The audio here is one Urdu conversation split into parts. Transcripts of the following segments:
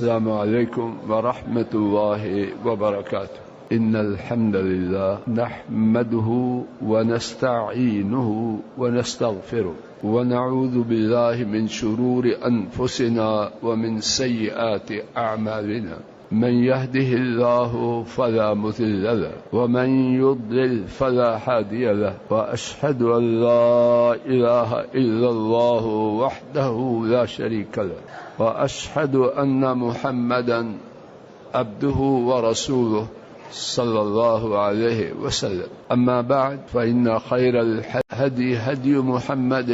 السلام عليكم ورحمة الله وبركاته. إن الحمد لله نحمده ونستعينه ونستغفره ونعوذ بالله من شرور أنفسنا ومن سيئات أعمالنا. من يهده الله فلا مضل له ومن يضلل فلا هادي له، وأشهد أن لا إله إلا الله وحده لا شريك له، وأشهد أن محمدا عبده ورسوله صلى الله عليه وسلم. أما بعد، فإن خير الهدي هدي محمد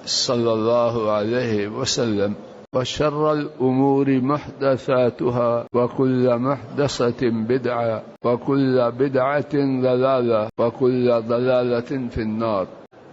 صلى الله عليه وسلم، وشر الأمور محدثاتها، وكل محدثة بدعة، وكل بدعة ضلالة، وكل ضلالة في النار.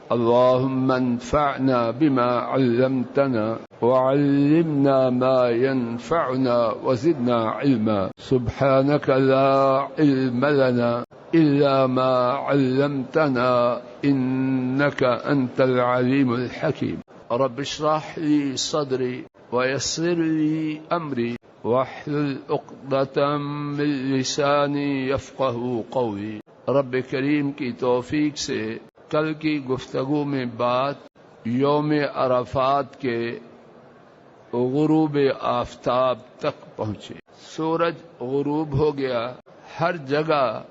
اللهم انفعنا بما علمتنا وعلمنا ما ينفعنا وزدنا علما. سبحانك لا علم لنا إلا ما علمتنا إنك أنت العليم الحكيم. رب اشرح لي صدري ويسر لي أمري واحلل عقدة من لساني يفقه قولي. رب کریم کی توفیق سے کل کی گفتگو میں بات یوم عرفات کے غروب آفتاب تک پہنچے۔ سورج غروب ہو گیا۔ ہر جگہ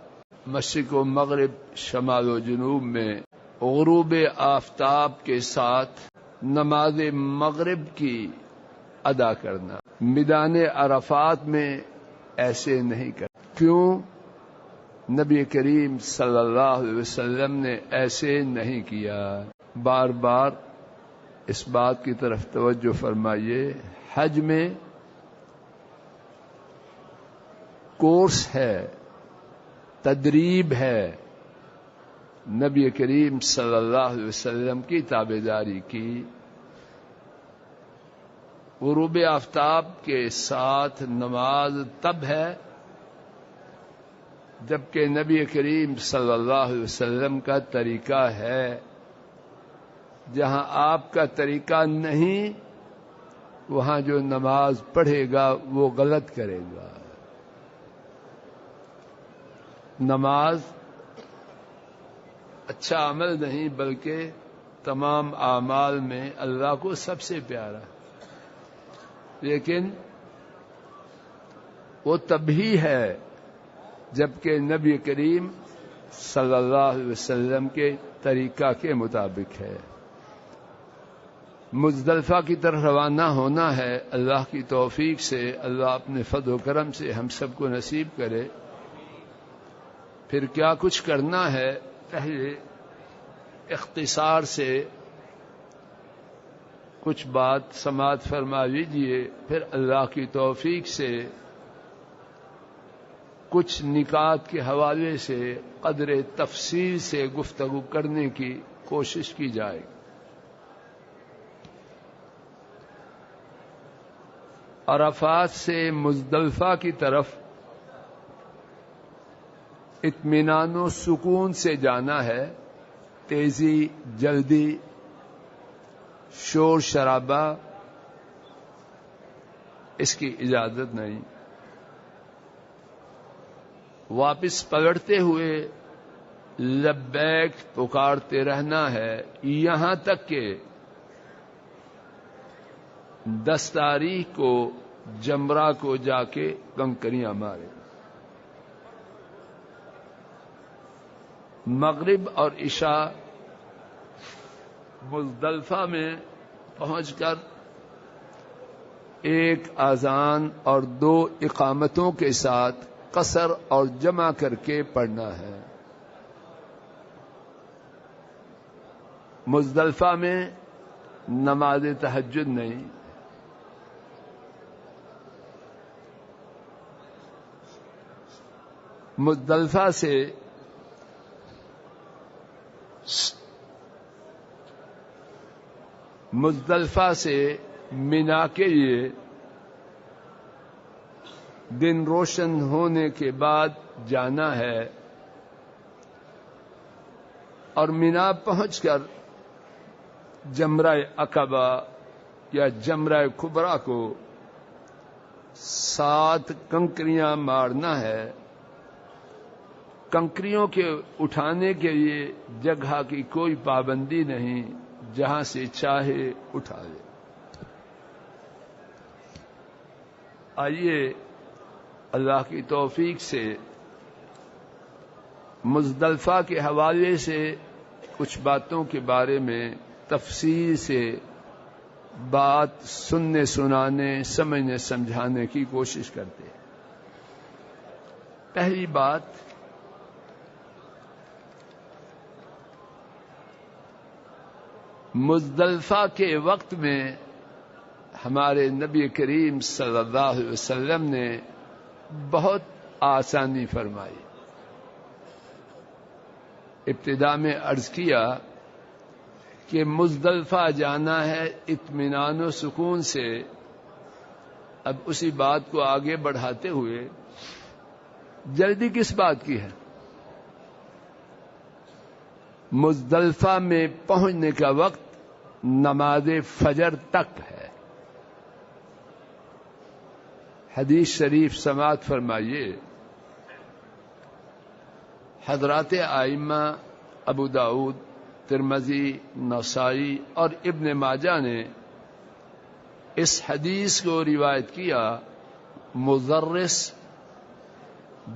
مشرق و مغرب، شمال و جنوب میں غروب آفتاب کے ساتھ نماز مغرب کی ادا کرنا۔ میدان عرفات میں ایسے نہیں کرنا۔ کیوں؟ نبی کریم صلی اللہ علیہ وسلم نے ایسے نہیں کیا۔ بار بار اس بات کی طرف توجہ فرمائیے، حج میں کورس ہے، تدریب ہے۔ نبی کریم صلی اللہ علیہ وسلم کی تابعداری کی۔ غروب آفتاب کے ساتھ نماز تب ہے جبکہ نبی کریم صلی اللہ علیہ وسلم کا طریقہ ہے۔ جہاں آپ کا طریقہ نہیں، وہاں جو نماز پڑھے گا وہ غلط کرے گا۔ نماز اچھا عمل نہیں بلکہ تمام اعمال میں اللہ کو سب سے پیارا، لیکن وہ تبھی ہے جبکہ نبی کریم صلی اللہ علیہ وسلم کے طریقہ کے مطابق ہے۔ مزدلفہ کی طرف روانہ ہونا ہے۔ اللہ کی توفیق سے، اللہ اپنے فضل و کرم سے ہم سب کو نصیب کرے۔ پھر کیا کچھ کرنا ہے، پہلے اختصار سے کچھ بات سماعت فرما لیجیے، پھر اللہ کی توفیق سے کچھ نکات کے حوالے سے قدر تفصیل سے گفتگو کرنے کی کوشش کی جائے۔ عرفات سے مزدلفہ کی طرف اطمینان و سکون سے جانا ہے۔ تیزی، جلدی، شور شرابہ اس کی اجازت نہیں۔ واپس پلٹتے ہوئے لبیک پکارتے رہنا ہے، یہاں تک کہ 10 تاریخ کو جمرہ کو جا کے کنکریاں مارے۔ مغرب اور عشاء مزدلفہ میں پہنچ کر ایک اذان اور 2 اقامتوں کے ساتھ قصر اور جمع کر کے پڑھنا ہے۔ مزدلفہ میں نماز تہجد نہیں۔ مزدلفہ سے مینا کے لیے دن روشن ہونے کے بعد جانا ہے، اور مینا پہنچ کر جمرہ عقبہ یا جمرہ کبریٰ کو 7 کنکریاں مارنا ہے. کنکریوں کے اٹھانے کے لیے جگہ کی کوئی پابندی نہیں، جہاں سے چاہے اٹھا لے. آئیے اللہ کی توفیق سے مزدلفہ کے حوالے سے کچھ باتوں کے بارے میں تفصیل سے بات سننے سنانے سمجھنے سمجھانے کی کوشش کرتے ہیں. پہلی بات، مزدلفہ کے وقت میں ہمارے نبی کریم صلی اللہ علیہ وسلم نے بہت آسانی فرمائی. ابتدا میں عرض کیا کہ مزدلفہ جانا ہے اطمینان و سکون سے. اب اسی بات کو آگے بڑھاتے ہوئے جلدی کس بات کی ہے؟ مزدلفہ میں پہنچنے کا وقت نماز فجر تک ہے. حدیث شریف سماعت فرمائیے. حضرات ائمہ ابو داؤد، ترمذی، نسائی اور ابن ماجہ نے اس حدیث کو روایت کیا. مزرس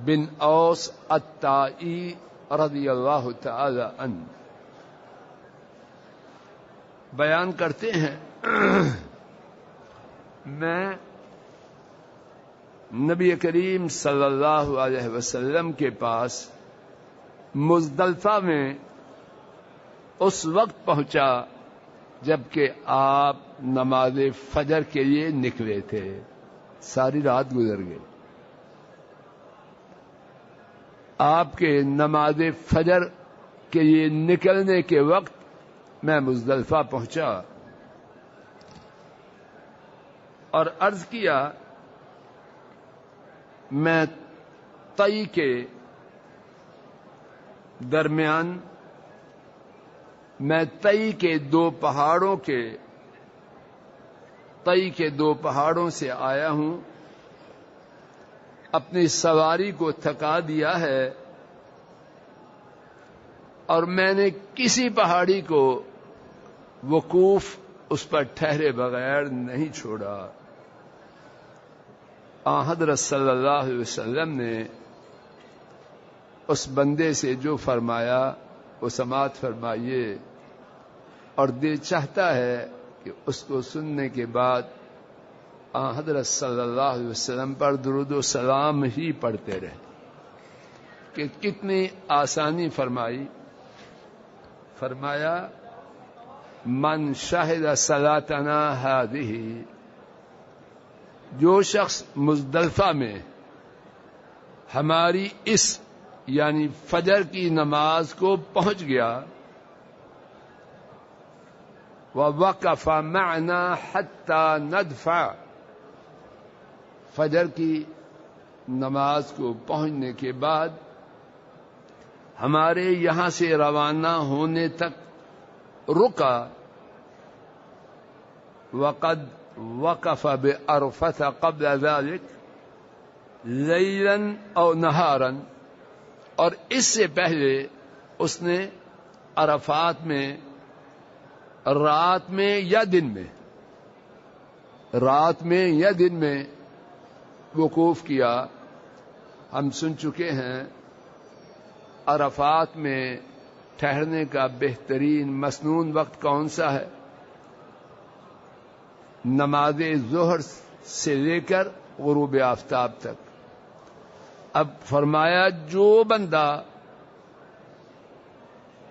بن اوس الطائی رضی اللہ تعالی عنہ بیان کرتے ہیں، میں نبی کریم صلی اللہ علیہ وسلم کے پاس مزدلفہ میں اس وقت پہنچا جبکہ آپ نماز فجر کے لیے نکلے تھے. ساری رات گزر گئی. آپ کے نماز فجر کے لیے نکلنے کے وقت میں مزدلفہ پہنچا اور عرض کیا میں طی کے درمیان، میں طی کے دو پہاڑوں سے آیا ہوں. اپنی سواری کو تھکا دیا ہے اور میں نے کسی پہاڑی کو وقوف اس پر ٹھہرے بغیر نہیں چھوڑا. حضرت صلی اللہ علیہ وسلم نے اس بندے سے جو فرمایا وہ سماعت فرمائیے، اور دل چاہتا ہے کہ اس کو سننے کے بعد حضرت صلی اللہ علیہ وسلم پر درود و سلام ہی پڑھتے رہے. کہ کتنی آسانی فرمائی. فرمایا من شہد صلاتنا ہذہ، جو شخص مزدلفہ میں ہماری اس یعنی فجر کی نماز کو پہنچ گیا، ووقف معنا حتی ندفع، فجر کی نماز کو پہنچنے کے بعد ہمارے یہاں سے روانہ ہونے تک رکا. وقد وقف بعرفة قبل ذلك لیلا او نہارا، اور اس سے پہلے اس نے عرفات میں رات میں یا دن میں وقوف کیا. ہم سن چکے ہیں عرفات میں ٹھہرنے کا بہترین مسنون وقت کون سا ہے؟ نماز ظہر سے لے کر غروب آفتاب تک. اب فرمایا جو بندہ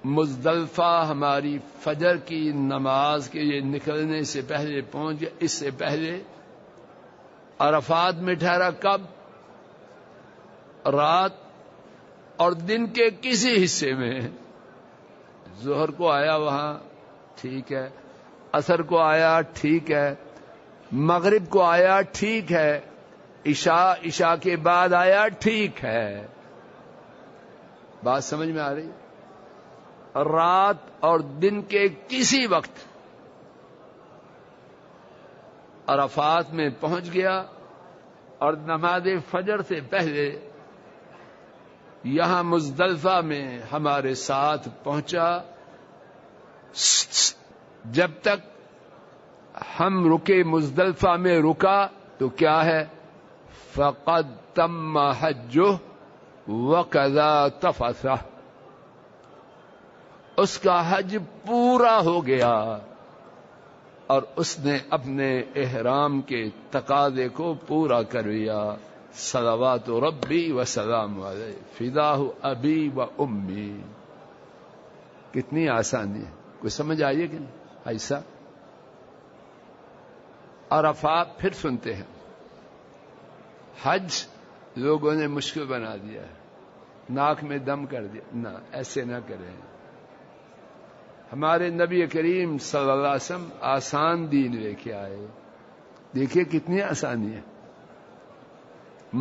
مزدلفہ ہماری فجر کی نماز کے لیے نکلنے سے پہلے پہنچ گیا، اس سے پہلے عرفات میں ٹھہرا، کب؟ رات اور دن کے کسی حصے میں. ظہر کو آیا وہاں ٹھیک ہے، عصر کو آیا ٹھیک ہے، مغرب کو آیا ٹھیک ہے، عشاء کے بعد آیا ٹھیک ہے. بات سمجھ میں آ رہی؟ رات اور دن کے کسی وقت عرفات میں پہنچ گیا اور نماز فجر سے پہلے یہاں مزدلفہ میں ہمارے ساتھ پہنچا. جب تک ہم رکے مزدلفہ میں رکا تو کیا ہے؟ فقد تم حجہ وقضا تفثہ، اس کا حج پورا ہو گیا اور اس نے اپنے احرام کے تقاضے کو پورا کر لیا. صلوات ربی وسلام علیہ فداہ ابی و امی. کتنی آسانی ہے، کوئی سمجھ آئیے کہ نہیں ایسا؟ عرفات پھر سنتے ہیں. حج لوگوں نے مشکل بنا دیا ہے، ناک میں دم کر دیا. نہ، ایسے نہ کریں. ہمارے نبی کریم صلی اللہ علیہ وسلم آسان دین لے کے آئے. دیکھیے کتنی آسانی ہے.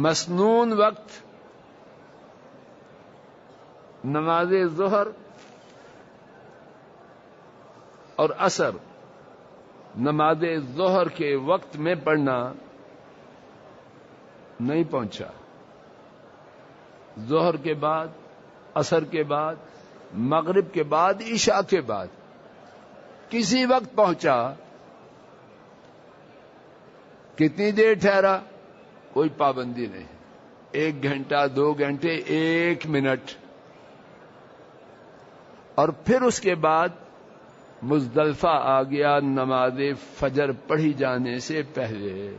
مسنون وقت نماز ظہر اور عصر نماز ظہر کے وقت میں پڑھنا نہیں پہنچا. ظہر کے بعد، عصر کے بعد، مغرب کے بعد، عشاء کے بعد کسی وقت پہنچا. کتنی دیر ٹھہرا؟ کوئی پابندی نہیں. 1 گھنٹہ، 2 گھنٹے، 1 منٹ. اور پھر اس کے بعد مزدلفہ آ گیا نماز فجر پڑھی جانے سے پہلے.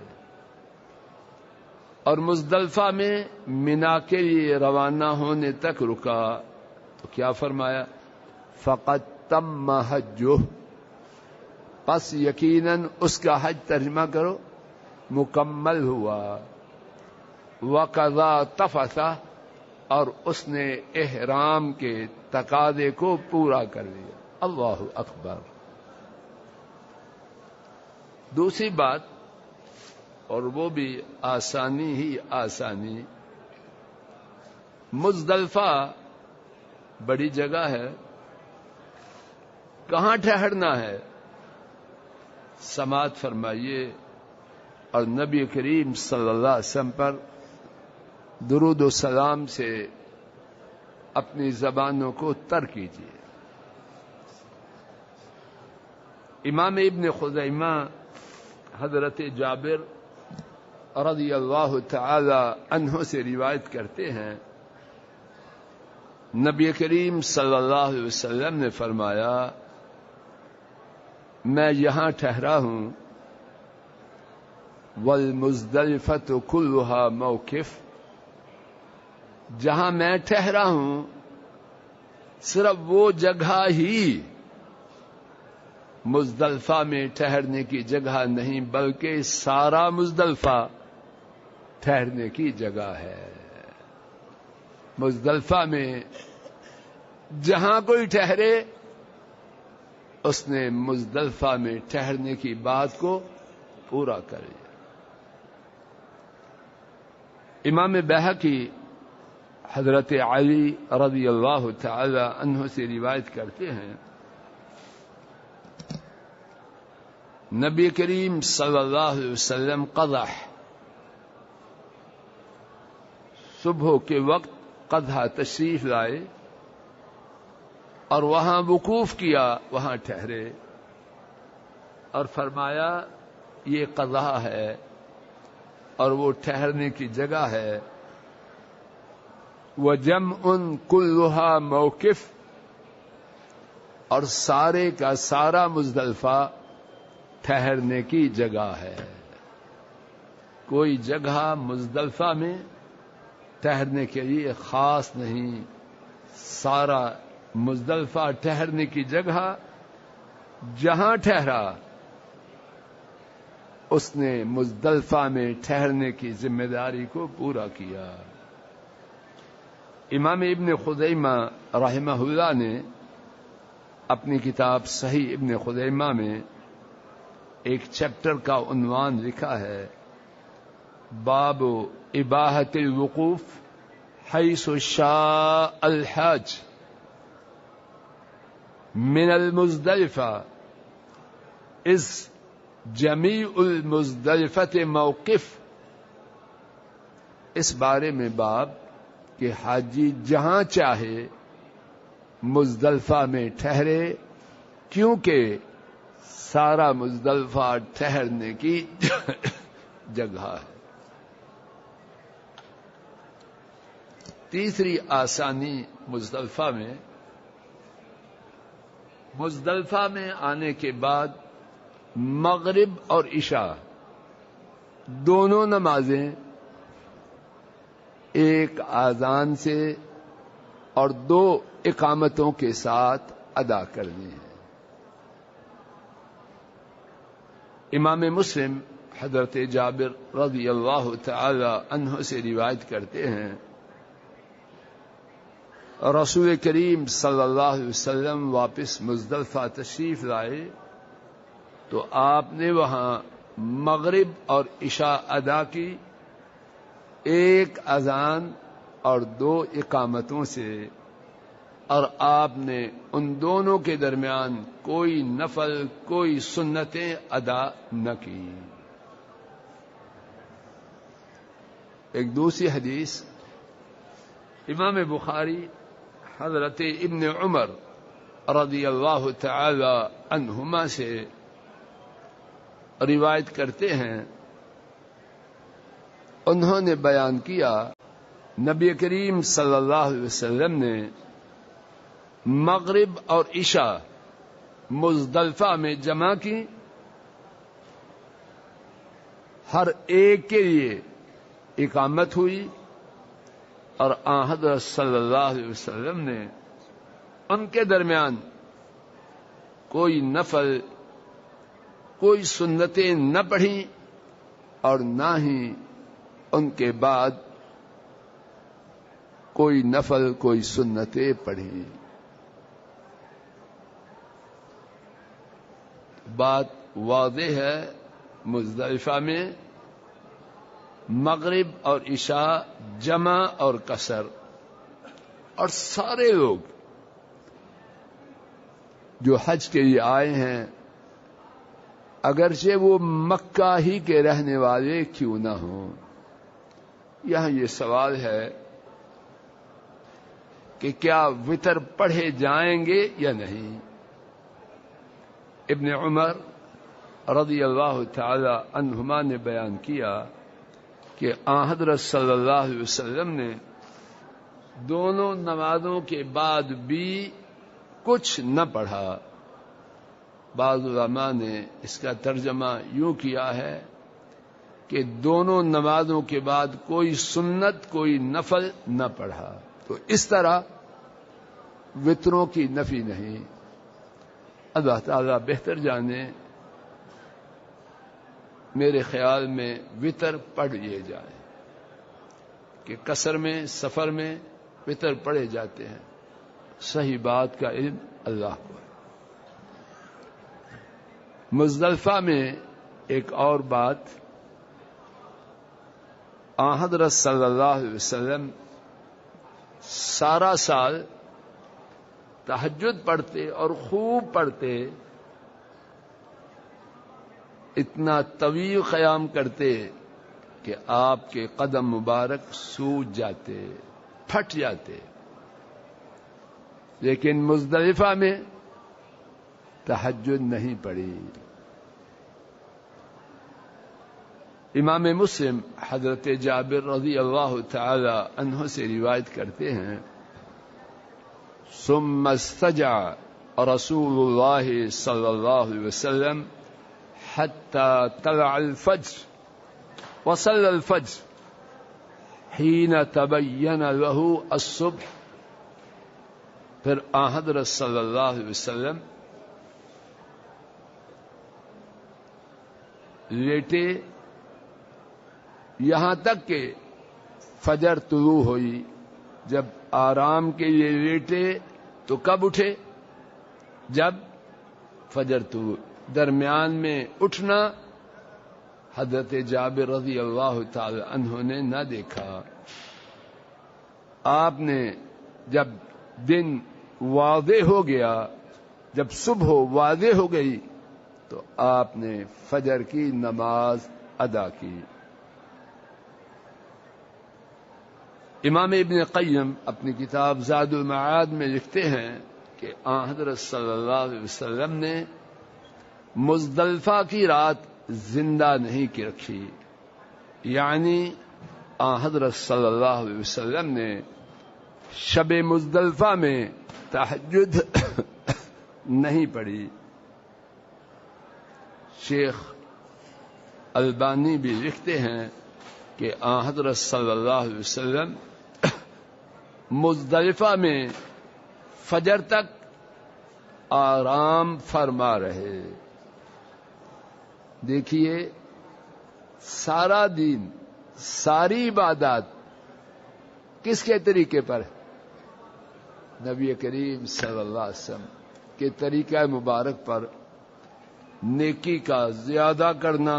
اور مزدلفہ میں منا کے لیے روانہ ہونے تک رکا تو کیا فرمایا؟ فقد تم حجہ، پس یقیناً اس کا حج، ترجمہ کرو، مکمل ہوا. وقضا تفثہ، اور اس نے احرام کے تقاضے کو پورا کر لیا. اللہ اکبر. دوسری بات، اور وہ بھی آسانی ہی آسانی، مزدلفہ بڑی جگہ ہے. کہاں ٹھہرنا ہے؟ سماعت فرمائیے اور نبی کریم صلی اللہ علیہ وسلم پر درود و سلام سے اپنی زبانوں کو تر کیجیے. امام ابن خزیمہ حضرت جابر رضی اللہ تعالی عنہ سے روایت کرتے ہیں، نبی کریم صلی اللہ علیہ وسلم نے فرمایا، میں یہاں ٹھہرا ہوں، والمزدلفۃ کلھا موقف، جہاں میں ٹھہرا ہوں صرف وہ جگہ ہی مزدلفہ میں ٹھہرنے کی جگہ نہیں، بلکہ سارا مزدلفہ ٹھہرنے کی جگہ ہے. مزدلفہ میں جہاں کوئی ٹھہرے اس نے مزدلفہ میں ٹھہرنے کی بات کو پورا کر لیا. امام بیہقی حضرت علی رضی اللہ تعالی عنہ سے روایت کرتے ہیں، نبی کریم صلی اللہ علیہ وسلم قضا، صبح کے وقت قضا تشریف لائے اور وہاں وقوف کیا، وہاں ٹھہرے اور فرمایا یہ قضا ہے اور وہ ٹھہرنے کی جگہ ہے. وَجَمْعٌ كُلُّهَا موقف، اور سارے کا سارا مزدلفہ ٹھہرنے کی جگہ ہے. کوئی جگہ مزدلفہ میں ٹھہرنے کے لیے خاص نہیں، سارا مزدلفہ ٹھہرنے کی جگہ. جہاں ٹھہرا اس نے مزدلفہ میں ٹھہرنے کی ذمہ داری کو پورا کیا. امام ابن خزیمہ رحمہ اللہ نے اپنی کتاب صحیح ابن خزیمہ میں ایک چیپٹر کا عنوان لکھا ہے، باب اباحۃ الوقوف حیث شاء الحاج من المزدلفہ اذ جمیع المزدلفۃ موقف اس بارے میں باب کہ حاجی جہاں چاہے مزدلفہ میں ٹھہرے، کیونکہ سارا مزدلفہ ٹھہرنے کی جگہ ہے۔ تیسری آسانی مزدلفہ میں آنے کے بعد مغرب اور عشاء دونوں نمازیں ایک اذان سے اور 2 اقامتوں کے ساتھ ادا کرنی ہے۔ امام مسلم حضرت جابر رضی اللہ تعالی عنہ سے روایت کرتے ہیں، رسول کریم صلی اللہ علیہ وسلم واپس مزدلفہ تشریف لائے تو آپ نے وہاں مغرب اور عشاء ادا کی، ایک اذان اور 2 اقامتوں سے، اور آپ نے ان دونوں کے درمیان کوئی نفل کوئی سنتیں ادا نہ کی۔ ایک دوسری حدیث امام بخاری حضرت ابن عمر رضی اللہ تعالی عنہما سے روایت کرتے ہیں، انہوں نے بیان کیا نبی کریم صلی اللہ علیہ وسلم نے مغرب اور عشاء مزدلفہ میں جمع کی، ہر ایک کے لیے اقامت ہوئی، اور آن حضرت صلی اللہ علیہ وسلم نے ان کے درمیان کوئی نفل کوئی سنتیں نہ پڑھیں اور نہ ہی ان کے بعد کوئی نفل کوئی سنتیں پڑھیں۔ بات واضح ہے، مزدلفہ میں مغرب اور عشاء جمع اور قصر، اور سارے لوگ جو حج کے لیے آئے ہیں اگرچہ وہ مکہ ہی کے رہنے والے کیوں نہ ہوں، یہاں یہ سوال ہے کہ کیا وتر پڑھے جائیں گے یا نہیں۔ ابن عمر رضی اللہ تعالی عنہما نے بیان کیا کہ آن حضرت صلی اللہ علیہ وسلم نے دونوں نمازوں کے بعد بھی کچھ نہ پڑھا۔ بعض علماء نے اس کا ترجمہ یوں کیا ہے کہ دونوں نمازوں کے بعد کوئی سنت کوئی نفل نہ پڑھا، تو اس طرح وتروں کی نفی نہیں۔ اللہ تعالیٰ بہتر جانے، میرے خیال میں وتر پڑھ لیے جائیں کہ قصر میں سفر میں وتر پڑھے جاتے ہیں، صحیح بات کا علم اللہ کو ہے۔ مزدلفہ میں ایک اور بات، آن حضرت صلی اللہ علیہ وسلم سارا سال تہجد پڑھتے اور خوب پڑھتے، اتنا طویل قیام کرتے کہ آپ کے قدم مبارک سوج جاتے پھٹ جاتے، لیکن مزدلفہ میں تہجد نہیں پڑھی۔ امام مسلم حضرت جابر رضی اللہ تعالی عنہ سے روایت کرتے ہیں، ثم استجع رسول اللہ صلی اللہ علیہ وسلم حتى طلع الفجر وصلى الفجر حين تبين له الصبح۔ پھر آن حضرت صلی اللہ علیہ وسلم لیٹے یہاں تک کہ فجر طلوع ہوئی۔ جب آرام کے لیے لیٹے تو کب اٹھے؟ جب فجر طلوع۔ درمیان میں اٹھنا حضرت جابر رضی اللہ تعالی عنہ نے نہ دیکھا۔ آپ نے جب دن واضح ہو گیا، جب صبح واضح ہو گئی تو آپ نے فجر کی نماز ادا کی۔ امام ابن قیم اپنی کتاب زاد المعاد میں لکھتے ہیں کہ آن حضرت صلی اللہ علیہ وسلم نے مزدلفہ کی رات زندہ نہیں کی رکھی، یعنی آن حضرت صلی اللہ علیہ وسلم نے شب مزدلفہ میں تہجد نہیں پڑھی۔ شیخ البانی بھی لکھتے ہیں کہ آن حضرت صلی اللہ علیہ وسلم مزدلفہ میں فجر تک آرام فرما رہے۔ دیکھیے، سارا دین، ساری عبادات کس کے طریقے پر ہے؟ نبی کریم صلی اللہ علیہ وسلم کے طریقہ مبارک پر نیکی کا زیادہ کرنا،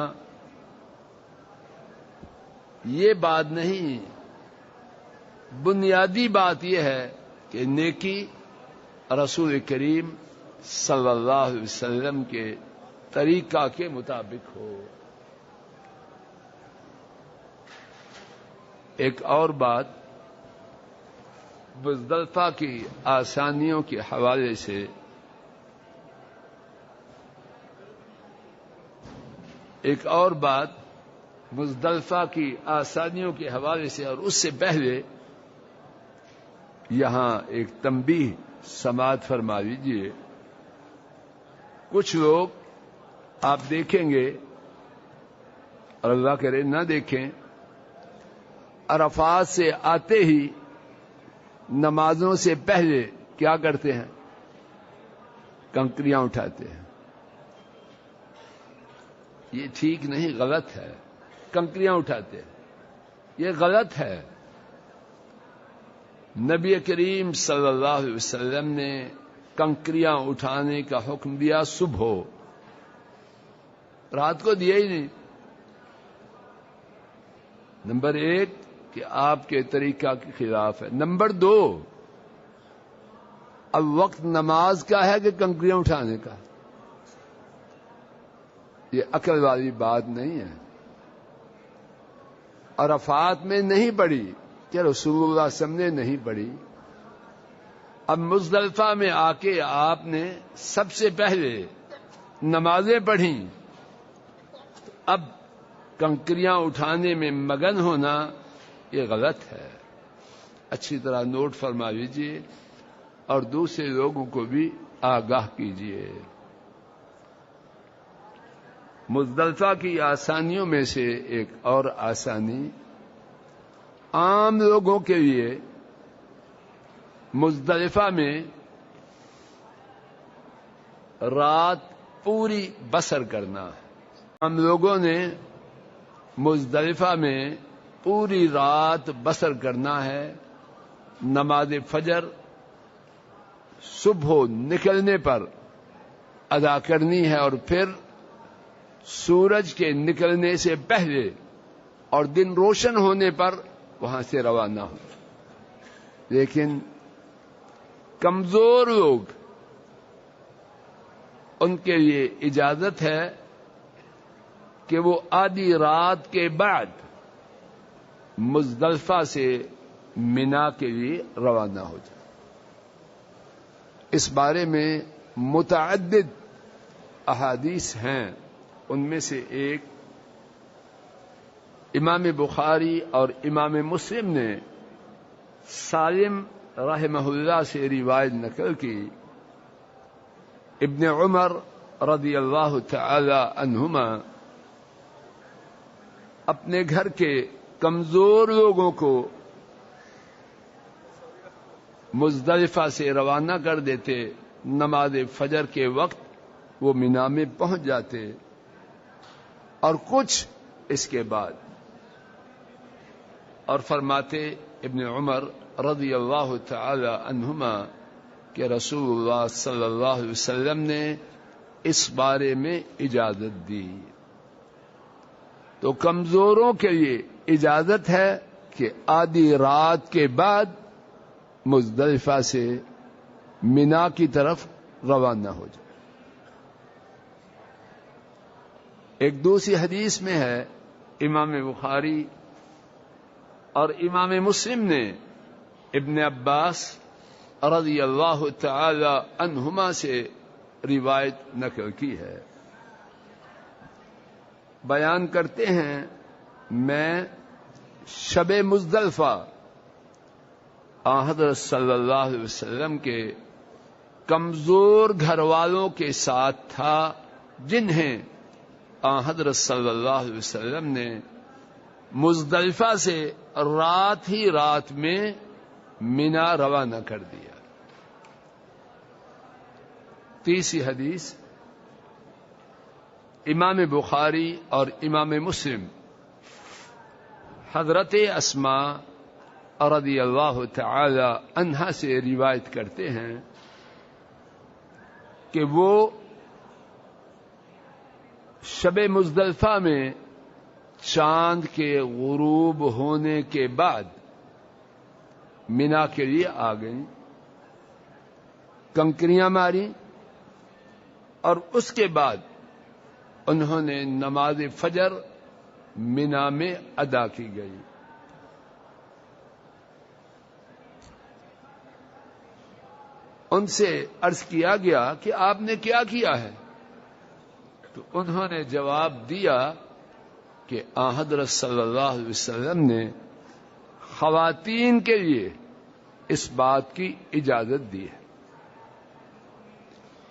یہ بات نہیں، بنیادی بات یہ ہے کہ نیکی رسول کریم صلی اللہ علیہ وسلم کے طریقہ کے مطابق ہو۔ ایک اور بات مزدلفہ کی آسانیوں کے حوالے سے، مزدلفہ کی آسانیوں کے حوالے سے، اور اس سے پہلے یہاں ایک تنبیہ سماعت فرما لیجیے۔ کچھ لوگ آپ دیکھیں گے، اور اللہ کرے نہ دیکھیں، عرفات سے آتے ہی نمازوں سے پہلے کیا کرتے ہیں؟ کنکریاں اٹھاتے ہیں۔ یہ ٹھیک نہیں، غلط ہے۔ کنکریاں اٹھاتے ہیں، یہ غلط ہے۔ نبی کریم صلی اللہ علیہ وسلم نے کنکریاں اٹھانے کا حکم دیا صبح، رات کو دیا ہی نہیں۔ نمبر 1 کہ آپ کے طریقہ کے خلاف ہے۔ نمبر 2، اب وقت نماز کا ہے کہ کنکریاں اٹھانے کا؟ یہ عقل والی بات نہیں ہے۔ عرفات میں نہیں پڑھی کہ رسول اللہ صلی اللہ علیہ وسلم نے نہیں پڑھی۔ اب مزدلفہ میں آ کے آپ نے سب سے پہلے نمازیں پڑھیں، اب کنکریاں اٹھانے میں مگن ہونا یہ غلط ہے۔ اچھی طرح نوٹ فرما لیجیے اور دوسرے لوگوں کو بھی آگاہ کیجیے۔ مزدلفہ کی آسانیوں میں سے ایک اور آسانی، عام لوگوں کے لیے مزدلفہ میں رات پوری بسر کرنا ہے۔ ہم لوگوں نے مزدلفہ میں پوری رات بسر کرنا ہے، نماز فجر صبح نکلنے پر ادا کرنی ہے، اور پھر سورج کے نکلنے سے پہلے اور دن روشن ہونے پر وہاں سے روانہ ہو۔ لیکن کمزور لوگ، ان کے لیے اجازت ہے کہ وہ آدھی رات کے بعد مزدلفہ سے منا کے لیے روانہ ہو جائے۔ اس بارے میں متعدد احادیث ہیں، ان میں سے ایک امام بخاری اور امام مسلم نے سالم رحمہ اللہ سے روایت نقل کی، ابن عمر رضی اللہ تعالی عنہما اپنے گھر کے کمزور لوگوں کو مزدلفہ سے روانہ کر دیتے، نماز فجر کے وقت وہ مینا میں پہنچ جاتے، اور کچھ اس کے بعد، اور فرماتے ابن عمر رضی اللہ تعالی عنہما کہ رسول اللہ صلی اللہ علیہ وسلم نے اس بارے میں اجازت دی۔ تو کمزوروں کے لیے اجازت ہے کہ آدھی رات کے بعد مزدلفہ سے مینا کی طرف روانہ ہو جائے۔ ایک دوسری حدیث میں ہے، امام بخاری اور امام مسلم نے ابن عباس رضی اللہ تعالی عنہما سے روایت نقل کی ہے. بیان کرتے ہیں میں شب مزدلفہ حضرت صلی اللہ علیہ وسلم کے کمزور گھر والوں کے ساتھ تھا جنہیں حضرت صلی اللہ علیہ وسلم نے مزدلفہ سے رات ہی رات میں منا روانہ کر دیا. تیسری حدیث امام بخاری اور امام مسلم حضرت اسماء رضی اللہ تعالی عنہا سے روایت کرتے ہیں کہ وہ شب مزدلفہ میں چاند کے غروب ہونے کے بعد منا کے لیے آ گئیں, کنکریاں ماری اور اس کے بعد انہوں نے نماز فجر منا میں ادا کی گئی. ان سے عرض کیا گیا کہ آپ نے کیا کیا ہے؟ تو انہوں نے جواب دیا کہ حضرت صلی اللہ علیہ وسلم نے خواتین کے لیے اس بات کی اجازت دی ہے.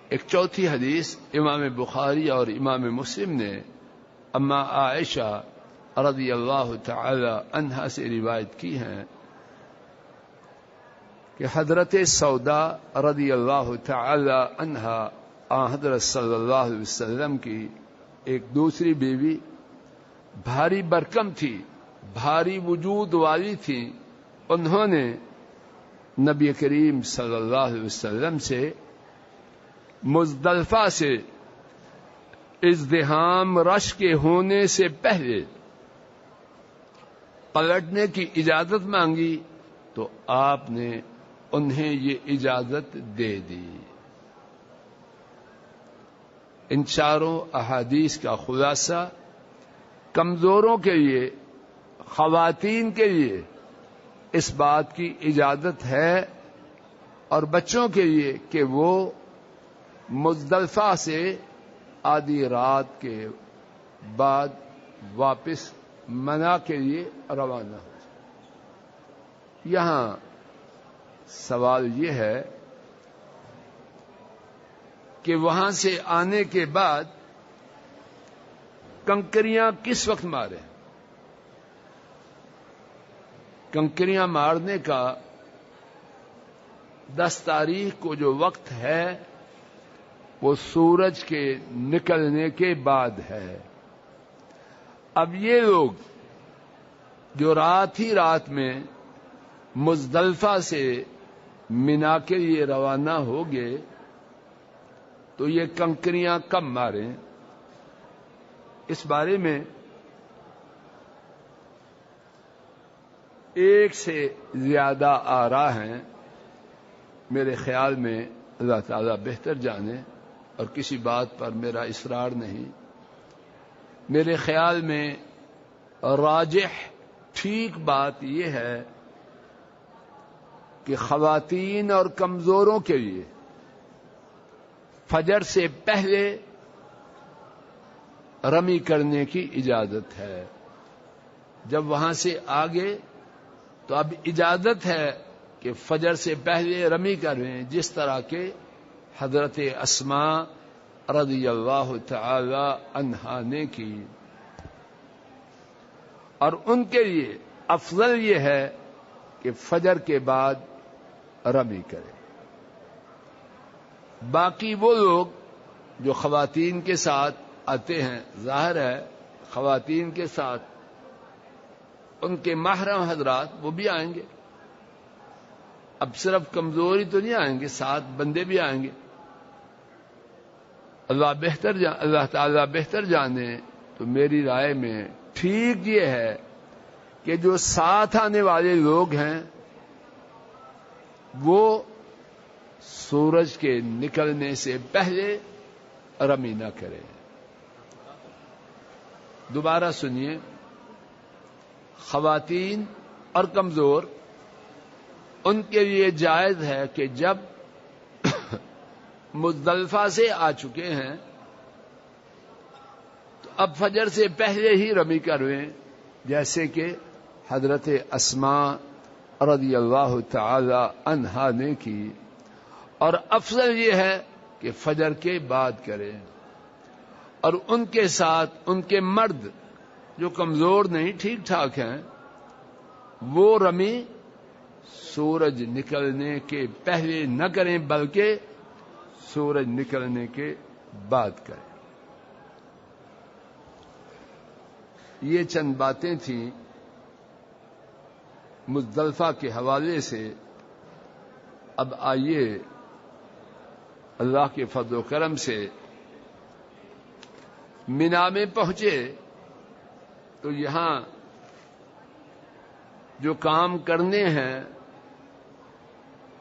ایک چوتھی حدیث امام بخاری اور امام مسلم نے اما عائشہ رضی اللہ تعالی عنہا سے روایت کی ہے کہ حضرت سودا رضی اللہ تعالی عنہا حضرت صلی اللہ علیہ وسلم کی ایک دوسری بیوی بھاری برکم تھی, بھاری وجود والی تھی. انہوں نے نبی کریم صلی اللہ علیہ وسلم سے مزدلفہ سے ازدحام رش کے ہونے سے پہلے پلٹنے کی اجازت مانگی تو آپ نے انہیں یہ اجازت دے دی. ان چاروں احادیث کا خلاصہ کمزوروں کے لیے, خواتین کے لیے اس بات کی اجازت ہے اور بچوں کے لیے کہ وہ مزدلفہ سے آدھی رات کے بعد واپس منا کے لیے روانہ ہو. یہاں سوال یہ ہے کہ وہاں سے آنے کے بعد کنکریاں کس وقت مارے؟ کنکریاں مارنے کا 10 تاریخ کو جو وقت ہے وہ سورج کے نکلنے کے بعد ہے. اب یہ لوگ جو رات ہی رات میں مزدلفہ سے منا کے لیے روانہ ہو گئے تو یہ کنکریاں کب ماریں؟ اس بارے میں ایک سے زیادہ آراء ہیں. میرے خیال میں اللہ تعالیٰ بہتر جانے اور کسی بات پر میرا اصرار نہیں. میرے خیال میں راجح ٹھیک بات یہ ہے کہ خواتین اور کمزوروں کے لیے فجر سے پہلے رمی کرنے کی اجازت ہے. جب وہاں سے آگے تو اب اجازت ہے کہ فجر سے پہلے رمی کریں, جس طرح کے حضرت اسماء رضی اللہ تعالی عنہا نے کی. اور ان کے لیے افضل یہ ہے کہ فجر کے بعد رمی کریں. باقی وہ لوگ جو خواتین کے ساتھ آتے ہیں, ظاہر ہے خواتین کے ساتھ ان کے محرم حضرات وہ بھی آئیں گے. اب صرف کمزوری تو نہیں آئیں گے, ساتھ بندے بھی آئیں گے. اللہ تعالیٰ بہتر جانے. تو میری رائے میں ٹھیک یہ ہے کہ جو ساتھ آنے والے لوگ ہیں وہ سورج کے نکلنے سے پہلے رمی نہ کریں. دوبارہ سنیے, خواتین اور کمزور ان کے لیے جائز ہے کہ جب مزدلفہ سے آ چکے ہیں تو اب فجر سے پہلے ہی رمی کرویں، جیسے کہ حضرت اسماء رضی اللہ تعالی عنہا نے کی، اور افضل یہ ہے کہ فجر کے بعد کریں، اور ان کے ساتھ ان کے مرد جو کمزور نہیں ٹھیک ٹھاک ہیں وہ رمی سورج نکلنے کے پہلے نہ کریں بلکہ سورج نکلنے کے بعد کریں۔ یہ چند باتیں تھیں مزدلفہ کے حوالے سے۔ اب آئیے اللہ کے فضل و کرم سے مینا میں پہنچے تو یہاں جو کام کرنے ہیں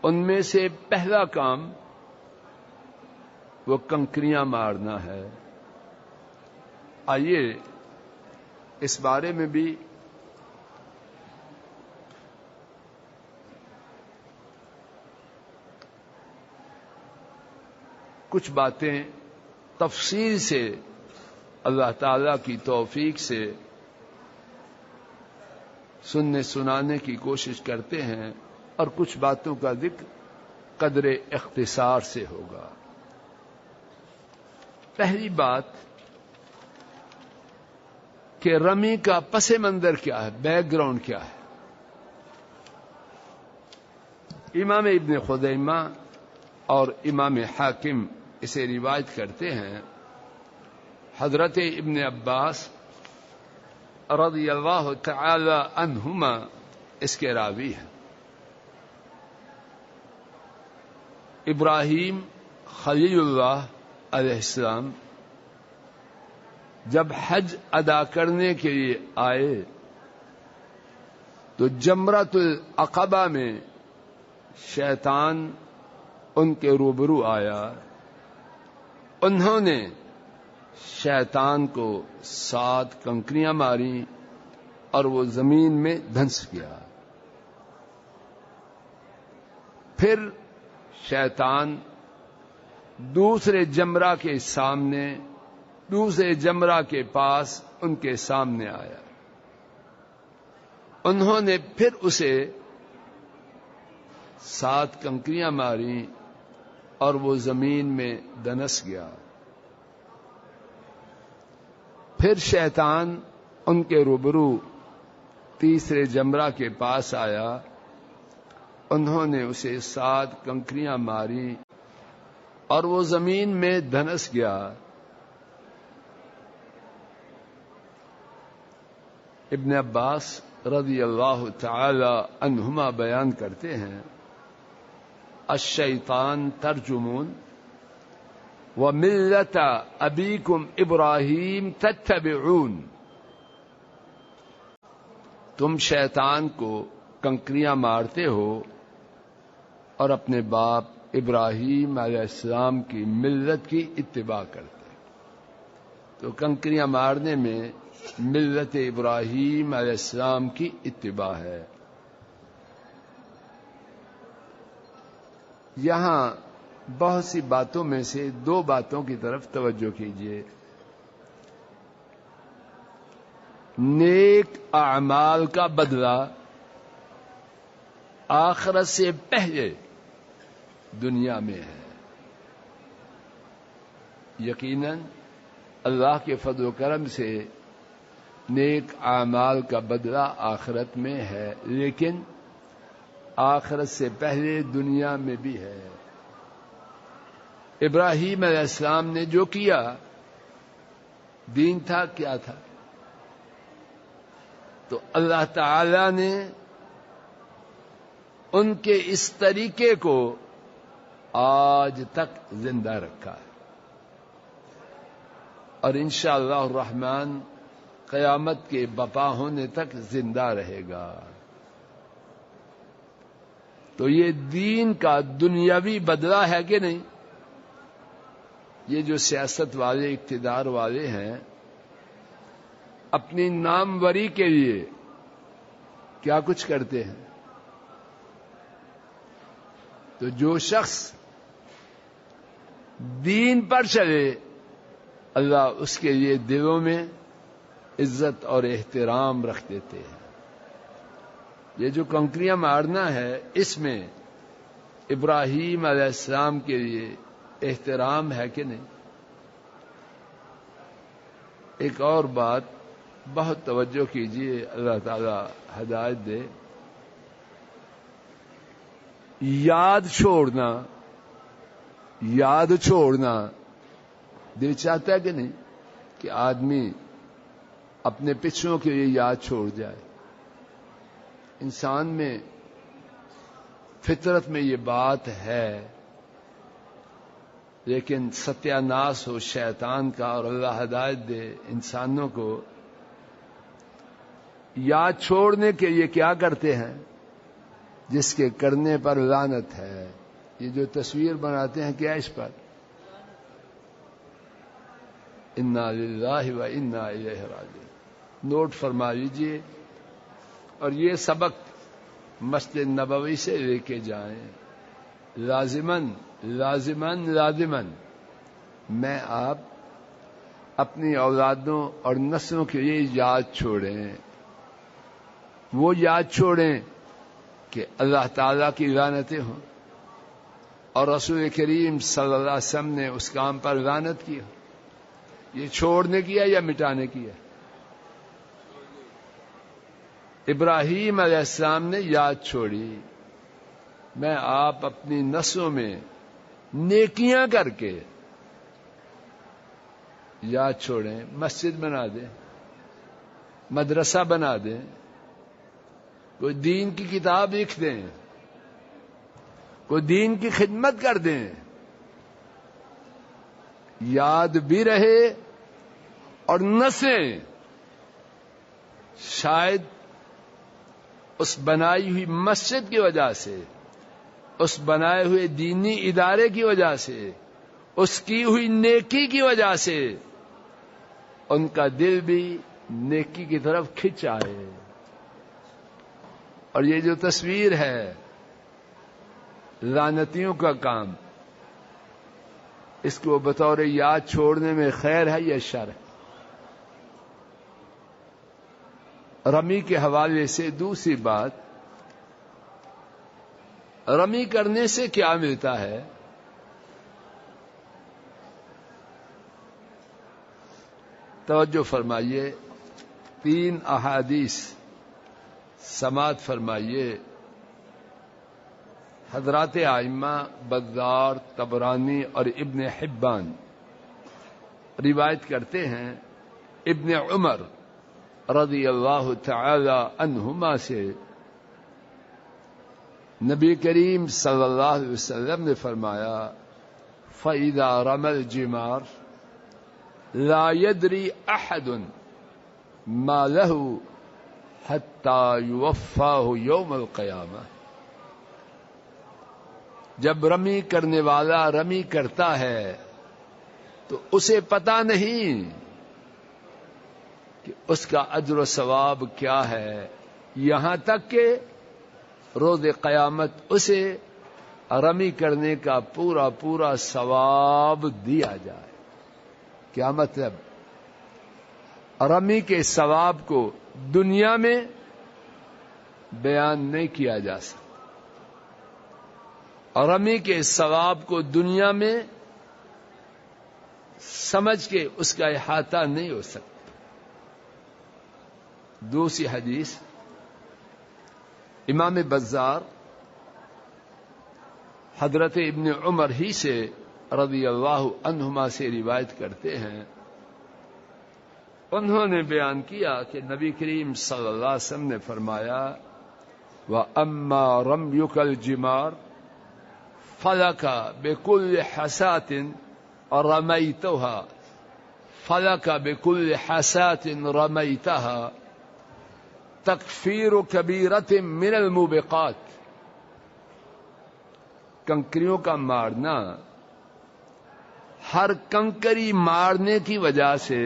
ان میں سے پہلا کام وہ کنکریاں مارنا ہے۔ آئیے اس بارے میں بھی کچھ باتیں تفصیل سے اللہ تعالی کی توفیق سے سننے سنانے کی کوشش کرتے ہیں، اور کچھ باتوں کا ذکر قدر اختصار سے ہوگا۔ پہلی بات کہ رمی کا پس منظر کیا ہے، بیک گراؤنڈ کیا ہے۔ امام ابن خزیمہ اور امام حاکم اسے روایت کرتے ہیں، حضرت ابن عباس رضی اللہ تعالی عنہما اس کے راوی ہیں۔ ابراہیم خلیل اللہ علیہ السلام جب حج ادا کرنے کے لیے آئے تو جمرۃ العقبہ میں شیطان ان کے روبرو آیا، انہوں نے شیطان کو 7 کنکریاں ماری اور وہ زمین میں دھنس گیا۔ پھر شیطان دوسرے جمرہ کے سامنے، دوسرے جمرہ کے پاس ان کے سامنے آیا، انہوں نے پھر اسے 7 کنکریاں ماری اور وہ زمین میں دنس گیا۔ پھر شیطان ان کے روبرو تیسرے جمرہ کے پاس آیا، انہوں نے اسے 7 کنکریاں ماری اور وہ زمین میں دھنس گیا۔ ابن عباس رضی اللہ تعالی عنہما بیان کرتے ہیں، الشیطان ترجمون وملت ابیکم ابراہیم تتبعون، تم شیطان کو کنکریاں مارتے ہو اور اپنے باپ ابراہیم علیہ السلام کی ملت کی اتباع کرتے ہو۔ تو کنکریاں مارنے میں ملت ابراہیم علیہ السلام کی اتباع ہے۔ یہاں بہت سی باتوں میں سے 2 باتوں کی طرف توجہ کیجیے۔ نیک اعمال کا بدلہ آخرت سے پہلے دنیا میں ہے۔ یقیناً اللہ کے فضل و کرم سے نیک اعمال کا بدلہ آخرت میں ہے، لیکن آخرت سے پہلے دنیا میں بھی ہے۔ ابراہیم علیہ السلام نے جو کیا دین تھا، کیا تھا؟ تو اللہ تعالی نے ان کے اس طریقے کو آج تک زندہ رکھا ہے، اور انشاءاللہ الرحمن قیامت کے بپا ہونے تک زندہ رہے گا۔ تو یہ دین کا دنیاوی بدلہ ہے کہ نہیں؟ یہ جو سیاست والے، اقتدار والے ہیں، اپنی ناموری کے لیے کیا کچھ کرتے ہیں. تو جو شخص دین پر چلے اللہ اس کے لیے دلوں میں عزت اور احترام رکھ دیتے ہیں. یہ جو کنکریاں مارنا ہے اس میں ابراہیم علیہ السلام کے لیے احترام ہے کہ نہیں؟ ایک اور بات بہت توجہ کیجیے، اللہ تعالی ہدایت دے. یاد چھوڑنا دل چاہتا ہے کہ نہیں کہ آدمی اپنے پچھلوں کے لیے یاد چھوڑ جائے. انسان میں فطرت میں یہ بات ہے، لیکن ستیہ ناس ہو شیطان کا، اور اللہ ہدایت دے انسانوں کو. یاد چھوڑنے کے لیے کیا کرتے ہیں؟ جس کے کرنے پر لعنت ہے. یہ جو تصویر بناتے ہیں کیا اس پر؟ انا للہ و انا الیہ راجعون. نوٹ فرما لیجیے اور یہ سبق مسجد نبوی سے لے کے جائیں. لازماً میں آپ اپنی اولادوں اور نسلوں کے لیے یاد چھوڑیں. وہ یاد چھوڑیں کہ اللہ تعالیٰ کی لعنتیں ہوں اور رسول کریم صلی اللہ علیہ وسلم نے اس کام پر لعنت کی. یہ چھوڑنے کی ہے یا مٹانے کی ہے؟ ابراہیم علیہ السلام نے یاد چھوڑی. میں آپ اپنی نسلوں میں نیکیاں کر کے یاد چھوڑیں. مسجد بنا دیں، مدرسہ بنا دیں، کوئی دین کی کتاب لکھ دیں، کوئی دین کی خدمت کر دیں. یاد بھی رہے اور نسلیں شاید اس بنائی ہوئی مسجد کی وجہ سے، اس بنائے ہوئے دینی ادارے کی وجہ سے، اس کی ہوئی نیکی کی وجہ سے ان کا دل بھی نیکی کی طرف کھنچ آئے. اور یہ جو تصویر ہے لعنتیوں کا کام، اس کو بطور یاد چھوڑنے میں خیر ہے یا شر ہے؟ رمی کے حوالے سے دوسری بات، رمی کرنے سے کیا ملتا ہے؟ توجہ فرمائیے، 3 احادیث سماعت فرمائیے. حضرات ائمہ بزار، طبرانی اور ابن حبان روایت کرتے ہیں ابن عمر رضی اللہ تعالی عنہما سے، نبی کریم صلی اللہ علیہ وسلم نے فرمایا فَإِذَا رَمَى الْجِمَارَ لَا يَدْرِي أَحَدٌ مَا لَهُ حَتَّى يُوَفَّاهُ يَوْمَ الْقِيَامَةِ. جب رمی کرنے والا رمی کرتا ہے تو اسے پتہ نہیں کہ اس کا اجر و ثواب کیا ہے، یہاں تک کہ روز قیامت اسے رمی کرنے کا پورا پورا ثواب دیا جائے. کیا مطلب؟ رمی کے ثواب کو دنیا میں بیان نہیں کیا جا سکتا، رمی کے ثواب کو دنیا میں سمجھ کے اس کا احاطہ نہیں ہو سکتا. دوسری حدیث امام بزار حضرت ابن عمر ہی سے رضی اللہ عنہما سے روایت کرتے ہیں. انہوں نے بیان کیا کہ نبی کریم صلی اللہ علیہ وسلم نے فرمایا وَأَمَّا رَمْيُكَ الْجِمَارِ فَلَكَ بِكُلِّ حَسَاةٍ رَمَيْتَهَا فَلَكَ بِكُلِّ حَسَاةٍ رَمَيْتَهَا تکفیر کبیرۃ من الموبقات. کنکریوں کا مارنا، ہر کنکری مارنے کی وجہ سے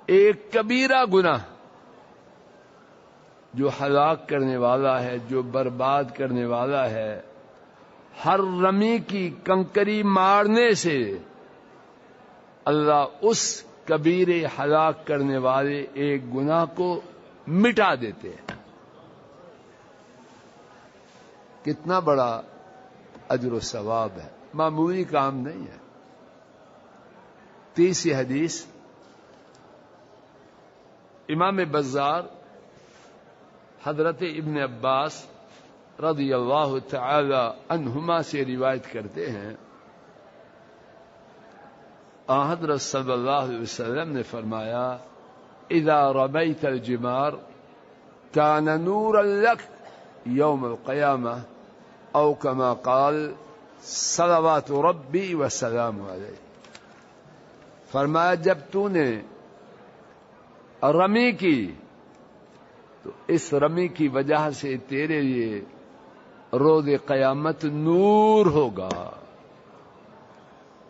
ایک کبیرہ گناہ جو ہلاک کرنے والا ہے، جو برباد کرنے والا ہے، ہر رمی کی کنکری مارنے سے اللہ اس کبیرے ہلاک کرنے والے ایک گناہ کو مٹا دیتے ہیں۔ کتنا بڑا اجر و ثواب ہے، معمولی کام نہیں ہے۔ تیسری حدیث امام بزار حضرت ابن عباس رضی اللہ تعالی عنہما سے روایت کرتے ہیں، حضرت صلی اللہ علیہ وسلم نے فرمایا اذا رمیت الجمار کان نورا لک یوم القیامہ او کما قال صلوات ربی وسلام علیہ۔ فرمایا جب تو نے رمی کی تو اس رمی کی وجہ سے تیرے لیے روز قیامت نور ہوگا۔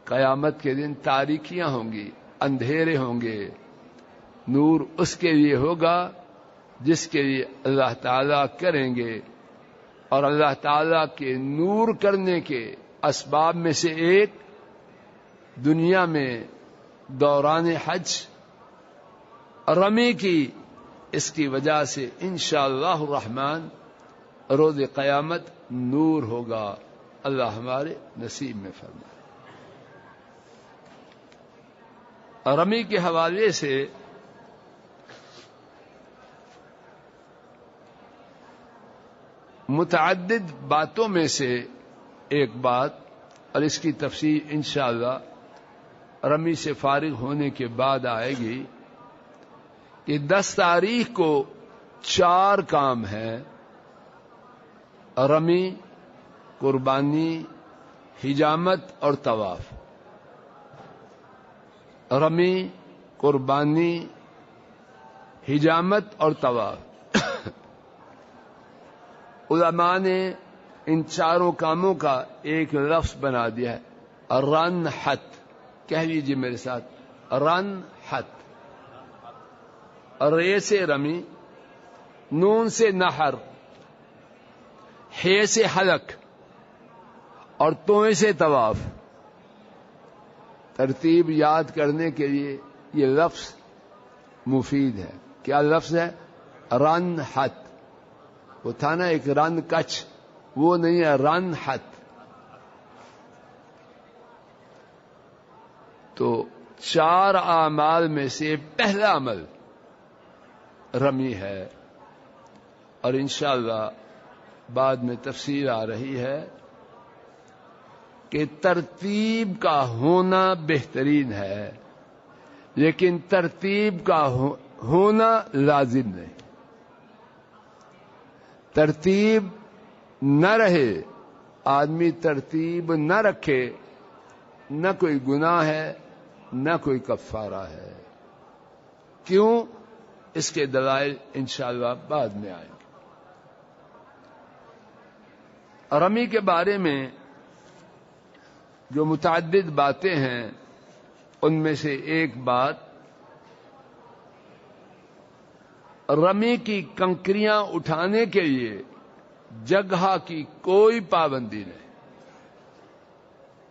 قیامت کے دن تاریکیاں ہوں گی، اندھیرے ہوں گے، نور اس کے لیے ہوگا جس کے لیے اللہ تعالیٰ کریں گے۔ اور اللہ تعالیٰ کے نور کرنے کے اسباب میں سے ایک دنیا میں دوران حج رمی کی، اس کی وجہ سے انشاءاللہ الرحمن روز قیامت نور ہوگا۔ اللہ ہمارے نصیب میں فرمائے۔ رمی کے حوالے سے متعدد باتوں میں سے ایک بات، اور اس کی تفصیل انشاءاللہ رمی سے فارغ ہونے کے بعد آئے گی، کہ 10 تاریخ کو 4 کام ہیں: رمی، قربانی، حجامت اور طواف۔ رمی، قربانی، حجامت اور طواف۔ علماء نے ان 4 کاموں کا ایک لفظ بنا دیا ہے، رن حت۔ کہہ لیجیے میرے ساتھ، رن حت۔ رے سے رمی، نون سے نحر، ہے سے حلق اور توئے سے طواف۔ ترتیب یاد کرنے کے لیے یہ لفظ مفید ہے۔ کیا لفظ ہے؟ رن حت۔ وہ تھا نا ایک رن کچھ، وہ نہیں ہے، رن حت۔ تو 4 اعمال میں سے پہلا عمل رمی ہے، اور انشاءاللہ بعد میں تفصیل آ رہی ہے کہ ترتیب کا ہونا بہترین ہے، لیکن ترتیب کا ہونا لازم نہیں۔ ترتیب نہ رہے، آدمی ترتیب نہ رکھے، نہ کوئی گناہ ہے نہ کوئی کفارہ ہے۔ کیوں؟ اس کے دلائل انشاءاللہ بعد میں آئیں گے۔ رمی کے بارے میں جو متعدد باتیں ہیں، ان میں سے ایک بات، رمی کی کنکریاں اٹھانے کے لیے جگہ کی کوئی پابندی نہیں۔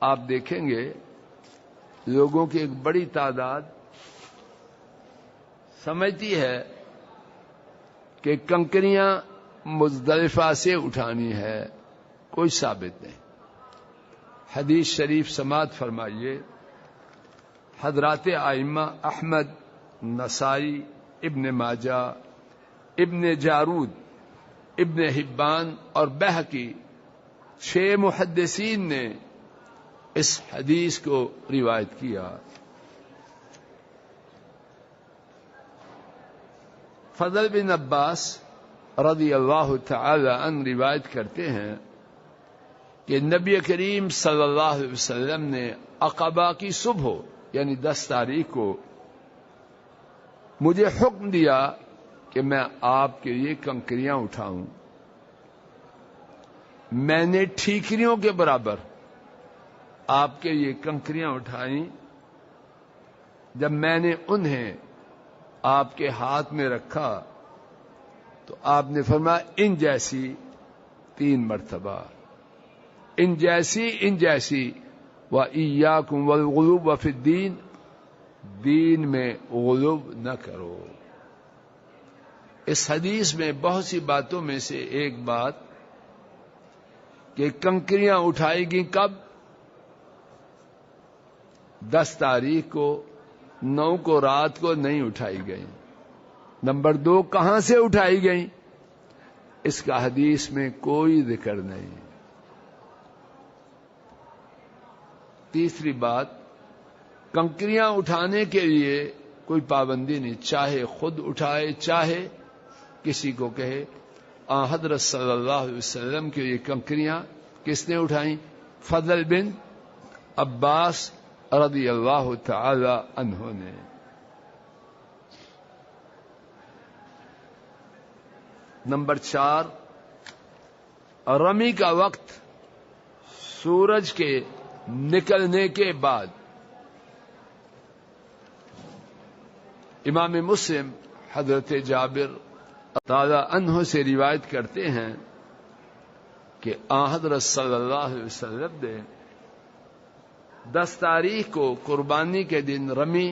آپ دیکھیں گے لوگوں کی ایک بڑی تعداد سمجھتی ہے کہ کنکریاں مزدلفہ سے اٹھانی ہے، کوئی ثابت نہیں۔ حدیث شریف سماعت فرمائیے، حضرات ائمہ احمد، نسائی، ابن ماجہ، ابن جارود، ابن حبان اور بہقی 6 محدثین نے اس حدیث کو روایت کیا۔ فضل بن عباس رضی اللہ تعالی عنہ روایت کرتے ہیں کہ نبی کریم صلی اللہ علیہ وسلم نے عقبہ کی صبح یعنی 10 تاریخ کو مجھے حکم دیا کہ میں آپ کے لیے کنکریاں اٹھاؤں۔ میں نے ٹھیکریوں کے برابر آپ کے لیے کنکریاں اٹھائیں۔ جب میں نے انہیں آپ کے ہاتھ میں رکھا تو آپ نے فرمایا ان جیسی 3 مرتبہ، ان جیسی وَإِيَّاكُمْ وَالْغُلُوبَ فِي الدِّينِ، دین میں غلوب نہ کرو۔ اس حدیث میں بہت سی باتوں میں سے ایک بات کہ کنکریاں اٹھائی گئیں کب؟ 10 تاریخ کو، 9 کو رات کو نہیں اٹھائی گئیں۔ نمبر 2، کہاں سے اٹھائی گئیں؟ اس کا حدیث میں کوئی ذکر نہیں۔ تیسری بات، کنکریاں اٹھانے کے لیے کوئی پابندی نہیں، چاہے خود اٹھائے چاہے کسی کو کہے۔ حضرت صلی اللہ علیہ وسلم کے یہ کنکریاں کس نے اٹھائیں؟ فضل بن عباس رضی اللہ تعالی عنہ نے۔ نمبر 4، رمی کا وقت سورج کے نکلنے کے بعد۔ امام مسلم حضرت جابر تعالی عنہ سے روایت کرتے ہیں کہ حضرت صلی اللہ علیہ وسلم نے 10 تاریخ کو قربانی کے دن رمی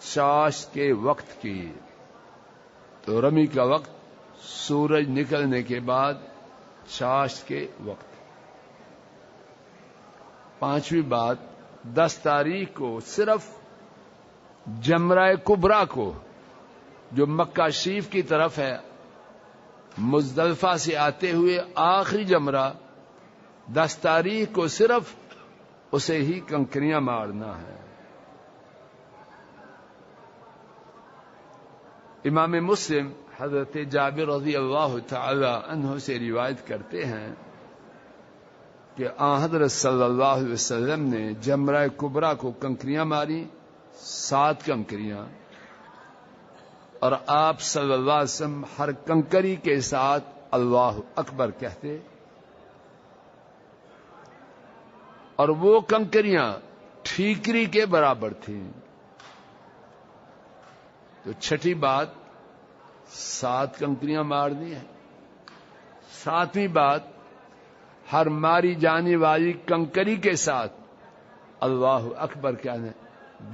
چاشت کے وقت کی۔ تو رمی کا وقت سورج نکلنے کے بعد چاشت کے وقت۔ 5ویں بات، 10 تاریخ کو صرف جمرہ کبریٰ کو جو مکہ شریف کی طرف ہے، مزدلفہ سے آتے ہوئے آخری جمرہ، 10 تاریخ کو صرف اسے ہی کنکریاں مارنا ہے۔ امام مسلم حضرت جابر رضی اللہ تعالی عنہ سے روایت کرتے ہیں کہ حضرت صلی اللہ علیہ وسلم نے جمرہ کبریٰ کو کنکریاں ماری، 7 کنکریاں، اور آپ صلی اللہ علیہ وسلم ہر کنکری کے ساتھ اللہ اکبر کہتے، اور وہ کنکریاں ٹھیکری کے برابر تھیں۔ تو چھٹی بات، 7 کنکریاں مارنی ہیں۔ 7ویں بات، ہر ماری جانے والی کنکری کے ساتھ اللہ اکبر کہنا،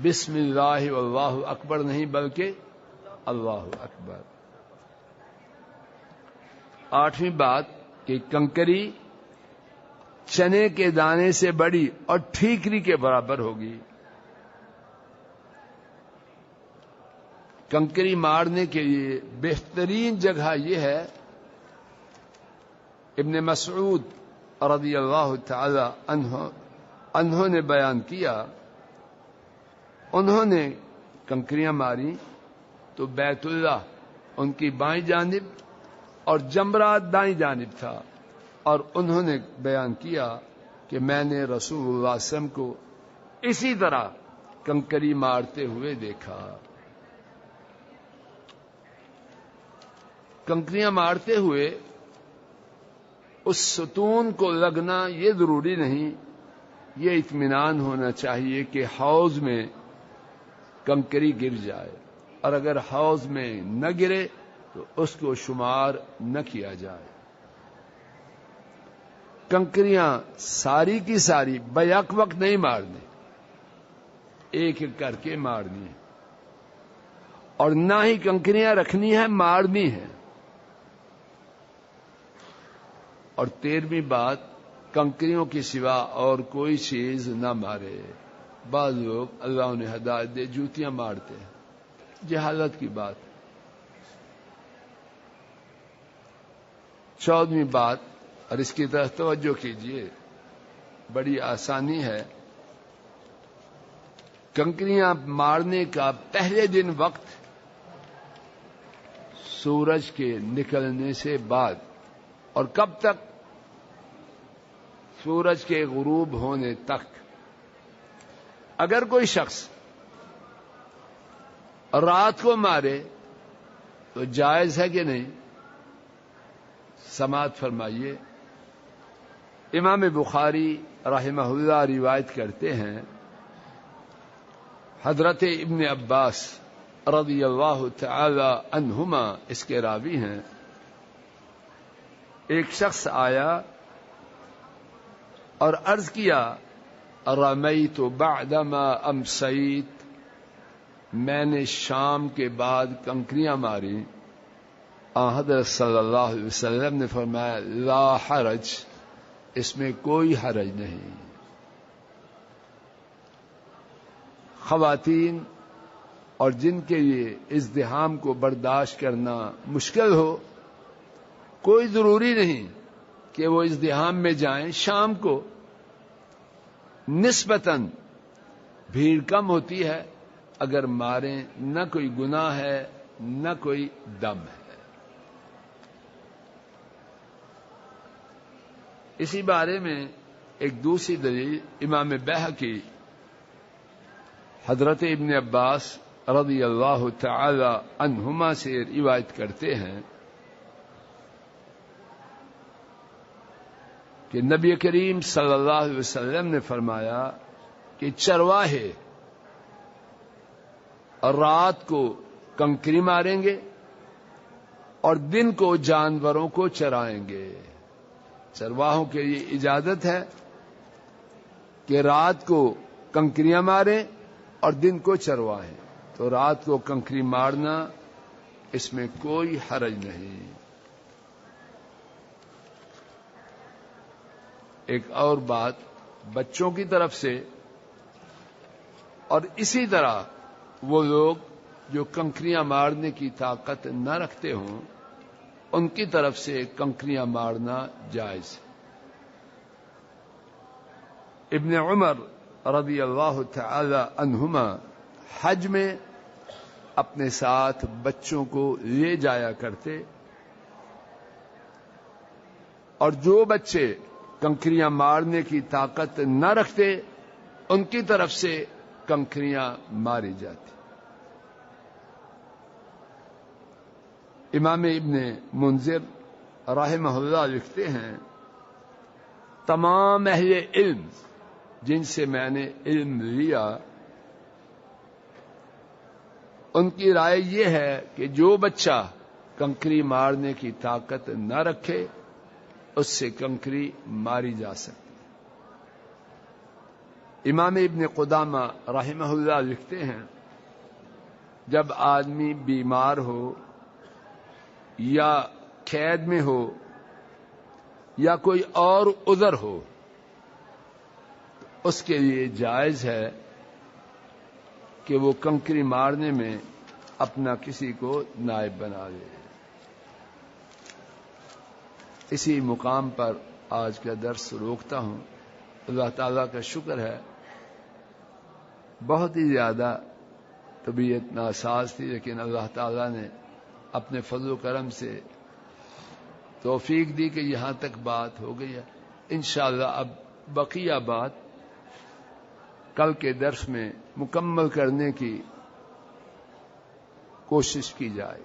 بسم اللہ واللہ اکبر نہیں بلکہ اللہ اکبر۔ 8ویں بات کہ کنکری چنے کے دانے سے بڑی اور ٹھیکری کے برابر ہوگی۔ کنکری مارنے کے لیے بہترین جگہ یہ ہے، ابن مسعود رضی اللہ تعالی عنہ نے بیان کیا، انہوں نے کنکریاں ماری تو بیت اللہ ان کی بائیں جانب اور جمرہ دائیں جانب تھا، اور انہوں نے بیان کیا کہ میں نے رسول اللہ صلی اللہ علیہ وسلم کو اسی طرح کنکری مارتے ہوئے دیکھا۔ کنکریاں مارتے ہوئے اس ستون کو لگنا یہ ضروری نہیں، یہ اطمینان ہونا چاہیے کہ حوض میں کنکری گر جائے، اور اگر حوض میں نہ گرے تو اس کو شمار نہ کیا جائے۔ کنکریاں ساری کی ساری بیک وقت نہیں مارنی، ایک ایک کر کے مارنی ہے، اور نہ ہی کنکریاں رکھنی ہے، مارنی ہے۔ اور 13ویں بات، کنکریوں کے سوا اور کوئی چیز نہ مارے۔ بعض لوگ اللہ انہیں ہدایت دے جوتیاں مارتے ہیں، جہالت کی بات۔ 14ویں بات، اور اس کی طرف توجہ کیجیے، بڑی آسانی ہے۔ کنکریاں مارنے کا پہلے دن وقت سورج کے نکلنے سے بعد، اور کب تک؟ سورج کے غروب ہونے تک۔ اگر کوئی شخص رات کو مارے تو جائز ہے کہ نہیں؟ سماعت فرمائیے، امام بخاری رحمہ اللہ روایت کرتے ہیں، حضرت ابن عباس رضی اللہ تعالی عنہما اس کے راوی ہیں، ایک شخص آیا اور عرض کیا رمیت بعدما امسیت، میں نے شام کے بعد کنکریاں ماری. حضرت صلی اللہ علیہ وسلم نے فرمایا لا حرج، اس میں کوئی حرج نہیں. خواتین اور جن کے لیے ازدحام کو برداشت کرنا مشکل ہو، کوئی ضروری نہیں کہ وہ ازدحام میں جائیں. شام کو نسبتاً بھیڑ کم ہوتی ہے، اگر ماریں نہ کوئی گناہ ہے نہ کوئی دم ہے. اسی بارے میں ایک دوسری دلیل امام بیہقی حضرت ابن عباس رضی اللہ تعالی عنہما سے روایت کرتے ہیں کہ نبی کریم صلی اللہ علیہ وسلم نے فرمایا کہ چرواہے رات کو کنکری ماریں گے اور دن کو جانوروں کو چرائیں گے. چرواہوں کے لیے اجازت ہے کہ رات کو کنکریاں ماریں اور دن کو چروائیں، تو رات کو کنکری مارنا اس میں کوئی حرج نہیں. ایک اور بات بچوں کی طرف سے، اور اسی طرح وہ لوگ جو کنکریاں مارنے کی طاقت نہ رکھتے ہوں ان کی طرف سے کنکریاں مارنا جائز. ابن عمر رضی اللہ تعالی عنہما حج میں اپنے ساتھ بچوں کو لے جایا کرتے، اور جو بچے کنکریاں مارنے کی طاقت نہ رکھتے ان کی طرف سے کنکریاں ماری جاتی. امام ابن منذر رحمہ اللہ لکھتے ہیں تمام اہل علم جن سے میں نے علم لیا ان کی رائے یہ ہے کہ جو بچہ کنکری مارنے کی طاقت نہ رکھے اس سے کنکری ماری جا سکتی. امام ابن قدامہ رحمہ اللہ لکھتے ہیں جب آدمی بیمار ہو یا قید میں ہو یا کوئی اور عذر ہو اس کے لیے جائز ہے کہ وہ کنکری مارنے میں اپنا کسی کو نائب بنا لے. اسی مقام پر آج کا درس روکتا ہوں. اللہ تعالیٰ کا شکر ہے بہت ہی زیادہ طبیعت ناساز تھی، لیکن اللہ تعالیٰ نے اپنے فضل و کرم سے توفیق دی کہ یہاں تک بات ہو گئی ہے. انشاءاللہ اب بقیہ بات کل کے درس میں مکمل کرنے کی کوشش کی جائے.